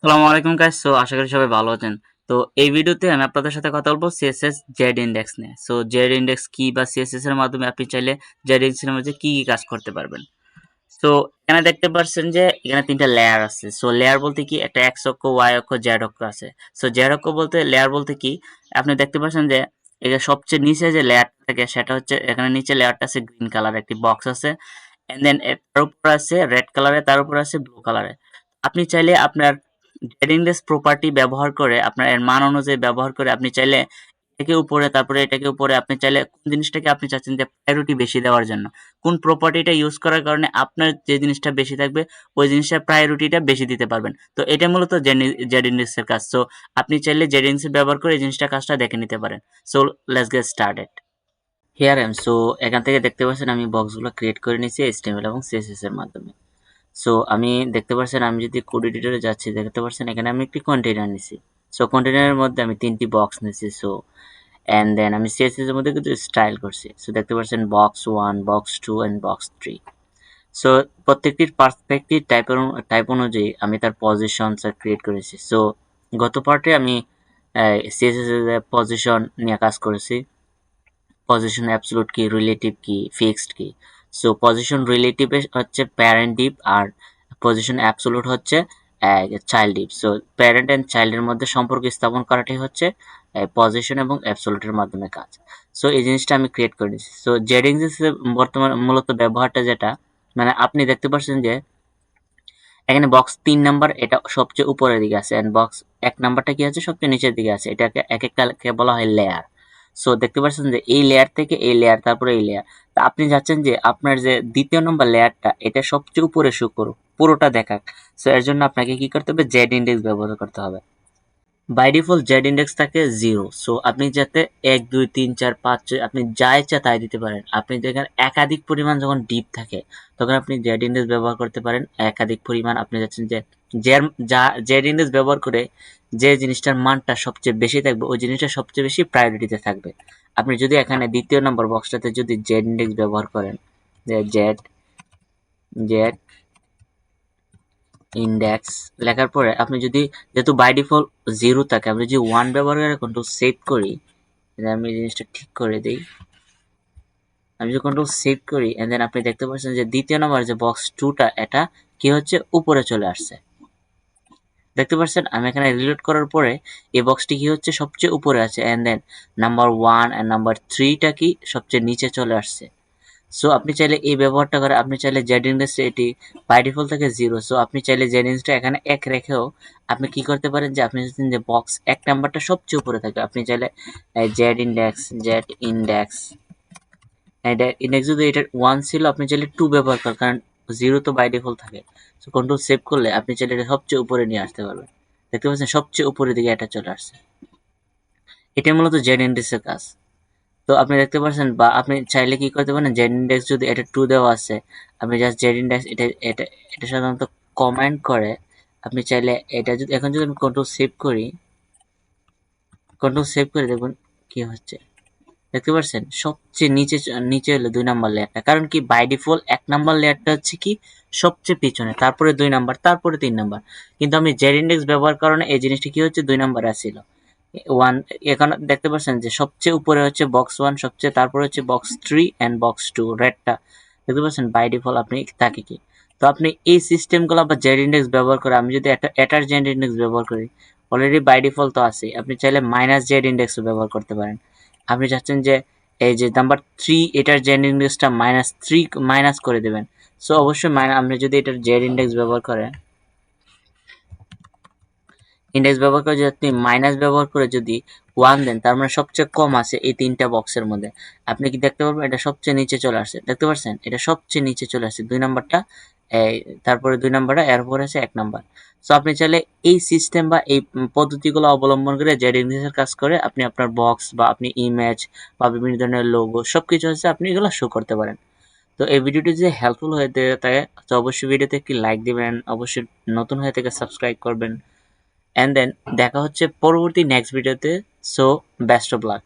আসসালামু আলাইকুম গাইস। আশা করি সবাই ভালো আছেন। তো এই ভিডিওতে আমি আপনাদের সাথে কথা বলবো সিএসএস জেড ইনডেক্স নিয়ে। জেড ইনডেক্স কি বা সিএসএস এর মাধ্যমে আপনি চাইলে জেড ইনডেক্স এর মধ্যে কি কাজ করতে পারবেন। সো এখানে দেখতে পাচ্ছেন যে এখানে তিনটা লেয়ার আছে। লেয়ার বলতে কি একটা এক্স অক্ষ, ওয়াই অক্ষ, জেড অক্ষ আছে। জেড অক্ষ বলতে লেয়ার বলতে কি আপনি দেখতে পাচ্ছেন যে এটা সবচেয়ে নিচে যে লেয়ারটা থাকে সেটা হচ্ছে এখানে নিচে লেয়ারটা আছে গ্রিন কালার একটি বক্স আছে, এন্ড দেন তার উপর আছে রেড কালারে, তার উপর আছে ব্লু কালারে। আপনি চাইলে আপনার গ্রেডিংলেস প্রপার্টি ব্যবহার করে আপনার এর মান অনুযায়ী ব্যবহার করে আপনি চাইলে এটাকে উপরে তারপরে এটাকে উপরে আপনি চাইলে কোন জিনিসটাকে আপনি চাচ্ছেন যে প্রায়োরিটি বেশি দেওয়ার জন্য, কোন প্রপার্টিটা ইউজ করার কারণে আপনার যে জিনিসটা বেশি থাকবে ওই জিনিসটার প্রায়োরিটিটা বেশি দিতে পারবেন। তো এটা মূলত জেড ইন্ডেক্সের কাজ। আপনি চাইলে জেড ইন্ডেক্স ব্যবহার করে এই জিনিসটা কাজটা দেখে নিতে পারেন। Let's get started. Here am এখান থেকে দেখতে পাচ্ছেন আমি বক্সগুলো ক্রিয়েট করে নিয়েছি এইচটিএমএল এবং সিএসএস এর মাধ্যমে। আমি দেখতে পাচ্ছেন আমি যদি কোড এডিটরে যাচ্ছি দেখতে পাচ্ছেন এখানে আমি একটি কন্টেইনার নিছি। কন্টেইনারের মধ্যে আমি তিনটি বক্স নিছি। এন্ড দেন আমি সিএসএস এর মধ্যে কিছু স্টাইল করছি। দেখতে পাচ্ছেন box 1, box 2 and box 3। So প্রত্যেকটির পার্সপেক্টিভ টাইপ অনুযায়ী আমি তার পজিশনস ক্রিয়েট করেছি। গত পার্টে আমি সিএসএস এর পজিশন নিয়ে কাজ করেছি। পজিশন অ্যাবসলুট কি, রিলেটিভ কি, ফিক্সড কি। পজিশন রিলেটিভ হচ্ছে প্যারেন্ট ডিপ, আর পজিশন অ্যাবসলুট হচ্ছে চাইল্ড ডিপ। প্যারেন্ট এন্ড চাইল্ডের মধ্যে সম্পর্ক স্থাপন করাটাই হচ্ছে পজিশন এবং অ্যাবসলুটের মাধ্যমে কাজ। এই জিনিসটা আমি ক্রিয়েট করে দিচ্ছি। জেডিংস বর্তমান মূলত ব্যবহারটা যেটা, মানে আপনি দেখতে পাচ্ছেন যে এখানে বক্স 3 নাম্বার এটা সবচেয়ে উপরের দিকে আছে, এন্ড বক্স 1 নাম্বারটা কি আছে সবচেয়ে নিচের দিকে আছে। এটাকে এক একটা বলা হয় লেয়ার। দেখতে পাচ্ছেন যে এই লেয়ার থেকে এই লেয়ার তারপরে এই লেয়ার। তা আপনি চাচ্ছেন যে আপনার যে দ্বিতীয় নম্বর লেয়ারটা এটা সবচেয়ে উপরে শো করুক, পুরোটা দেখাক। এর জন্য আপনাকে কি করতে হবে, জেড ইন্ডেক্স ব্যবহার করতে হবে। বাই ডিফল্ট জেড ইন্ডেক্স থাকে 0। আপনি যাতে 1, 2, 3, 4, 5, 6 আপনি যা ইচ্ছা তাই দিতে পারেন। আপনি দেখেন একাধিক পরিমাণ যখন ডিপ থাকে তখন আপনি জেড ইন্ডেক্স ব্যবহার করতে পারেন। একাধিক পরিমাণ আপনি যাচ্ছেন যে জেড ইন্ডেক্স ব্যবহার করে যে জিনিসটার মানটা সবচেয়ে বেশি থাকবে ওই জিনিসটা সবচেয়ে বেশি প্রায়োরিটিতে থাকবে। আপনি যদি এখানে দ্বিতীয় নম্বর বক্সটাতে যদি জেড ইন্ডেক্স ব্যবহার করেন, যে জেড জেড ইন্ডেক্স লেখার পরে আপনি যদি, যেহেতু বাই ডিফল্ট 0 থাকে, আমি যদি 1 ব্যবহার করে কন্ট্রোল সেভ করি, আমি জিনিসটা ঠিক করে দিই। আমি যদি কন্ট্রোল সেভ করি এন্ড দেন আপনি দেখতে পাচ্ছেন যে দ্বিতীয় নম্বর যে বক্স 2টা এটা কি হচ্ছে, উপরে চলে আসছে। দেখতে পাচ্ছেন আমি এখানে রিলোড করার পরে এই বক্সটি কি হচ্ছে, সবচেয়ে উপরে আছে, and then number 1 and number 3টা কি সবচেয়ে নিচে চলে আসছে। আপনি চাইলে এই ব্যবহারটা করে আপনি চাইলে জেড ইন্ডেক্স এটি বাই ডিফল্ট থেকে 0। আপনি চাইলে জেড ইন্ডেক্সটা এখানে 1 রেখেও আপনি কি করতে পারেন, যে আপনি যদি যে বক্স 1 নাম্বারটা সবচেয়ে উপরে থাকে আপনি চাইলে জেড ইন্ডেক্স ইন্ডেক্স যদি এটা 1 ছিল আপনি চাইলে 2 ব্যবহার করেন, কারণ 0 তো বাই ডিফল্ট থাকে। কন্ট্রোল সেভ করলে আপনি চাইলে এটা সবচেয়ে উপরে নিয়ে আসতে পারবেন। দেখতে পাচ্ছেন সবচেয়ে উপরের দিকে এটা চলে আসছে। এটা মূলত জেড ইন্ডেক্সের কাজ। আপনি দেখতে পাচ্ছেন, বা আপনি চাইলে কি করতে পারেন, জেড ইন্ডেক্স যদি এটা 2 দেওয়া আছে আপনি জাস্ট জেড ইন্ডেক্স এটা সাধারণত কমেন্ট করে আপনি চাইলে এটা যদি এখন যদি আমি কন্ট্রোল সেভ করে দেখুন কি হচ্ছে। দেখতে পাচ্ছেন সবচেয়ে নিচে নিচে হলো 2 নাম্বার লেয়ারটা, কারণ কি বাই ডিফল্ট 1 নাম্বার লেয়ারটা হচ্ছে কি সবচেয়ে পিছনে, তারপরে 2 নাম্বার, তারপরে 3 নাম্বার। কিন্তু আমি জেড ইন্ডেক্স ব্যবহার কারণে এই জিনিসটা কি হচ্ছে 2 নাম্বারে আসছিল। 1 এখন দেখতে পাচ্ছেন যে সবচেয়ে উপরে হচ্ছে বক্স 1, সবচেয়ে তারপরে হচ্ছে বক্স 3 এন্ড বক্স 2 রেডটা। দেখতে পাচ্ছেন বাই ডিফল্ট আপনি থাকে কি। আপনি এই সিস্টেমগুলো বা জেড ইন্ডেক্স ব্যবহার করে, আমি যদি একটা এটার জেড ইন্ডেক্স ব্যবহার করি, অলরেডি বাই ডিফল্ট তো আছে, আপনি চাইলে মাইনাস জেড ইন্ডেক্সও ব্যবহার করতে পারেন। আপনি চাচ্ছেন যে এই যে নাম্বার 3 এটার জেড ইন্ডেক্সটা -3 মাইনাস করে দেবেন। অবশ্যই আপনি যদি এটার জেড ইন্ডেক্স ব্যবহার করেন, ইন্ডেক্স ব্যবহার করে যদি আপনি মাইনাস ব্যবহার করে যদি 1 দেন তার মানে সবচেয়ে কম আছে এই 3টা বক্সের মধ্যে। আপনি কি দেখতে পারবেন এটা সবচেয়ে নিচে চলে আসছে। দেখতে পাচ্ছেন এটা সবচেয়ে নিচে চলে আসছে 2 নাম্বারটা, তারপরে 2 নাম্বারটা, এরপর আছে 1 নাম্বার। আপনি চাইলে এই সিস্টেম বা এই পদ্ধতিগুলো অবলম্বন করে জেড ইন্ডেক্সের কাজ করে আপনি আপনার বক্স বা আপনি ইমেজ বা বিভিন্ন ধরনের লোগো সবকিছু হচ্ছে আপনি এগুলো শো করতে পারেন। এই ভিডিওটি যদি হেল্পফুল হয়ে থাকে তো অবশ্যই ভিডিওতে একটি লাইক দিবেন, অবশ্যই নতুন হয়ে থেকে সাবস্ক্রাইব করবেন। এন্ড দেন দেখা হচ্ছে পরবর্তী নেক্সট ভিডিওতে। Best of luck.